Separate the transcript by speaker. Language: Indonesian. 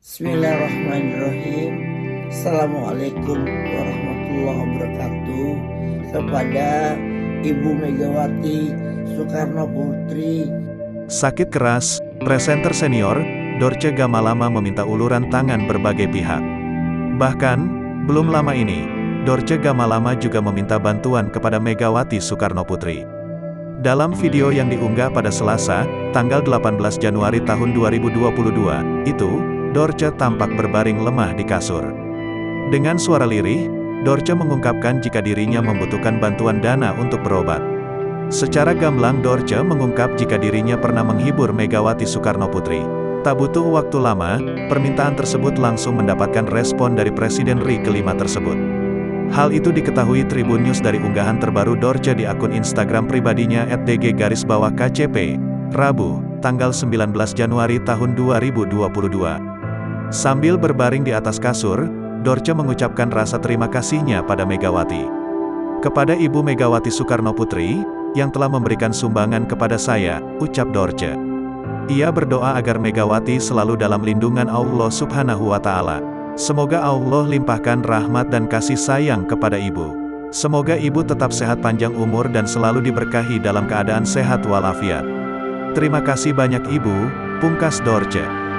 Speaker 1: Bismillahirrahmanirrahim. Assalamualaikum warahmatullahi wabarakatuh. Kepada Ibu Megawati Soekarno Putri.
Speaker 2: Sakit keras, presenter senior, Dorce Gamalama meminta uluran tangan berbagai pihak. Bahkan, belum lama ini, Dorce Gamalama juga meminta bantuan kepada Megawati Soekarno Putri. Dalam video yang diunggah pada Selasa, tanggal 18 Januari tahun 2022, itu, Dorce tampak berbaring lemah di kasur. Dengan suara lirih, Dorce mengungkapkan jika dirinya membutuhkan bantuan dana untuk berobat. Secara gamblang Dorce mengungkap jika dirinya pernah menghibur Megawati Soekarno Putri. Tak butuh waktu lama, permintaan tersebut langsung mendapatkan respon dari Presiden RI kelima tersebut. Hal itu diketahui Tribun News dari unggahan terbaru Dorce di akun Instagram pribadinya @dg_kcp, Rabu, tanggal 19 Januari tahun 2022. Sambil berbaring di atas kasur, Dorce mengucapkan rasa terima kasihnya pada Megawati. Kepada Ibu Megawati Soekarno Putri, yang telah memberikan sumbangan kepada saya, ucap Dorce. Ia berdoa agar Megawati selalu dalam lindungan Allah Subhanahu wa Ta'ala. Semoga Allah limpahkan rahmat dan kasih sayang kepada Ibu. Semoga Ibu tetap sehat panjang umur dan selalu diberkahi dalam keadaan sehat walafiat. Terima kasih banyak Ibu, pungkas Dorce.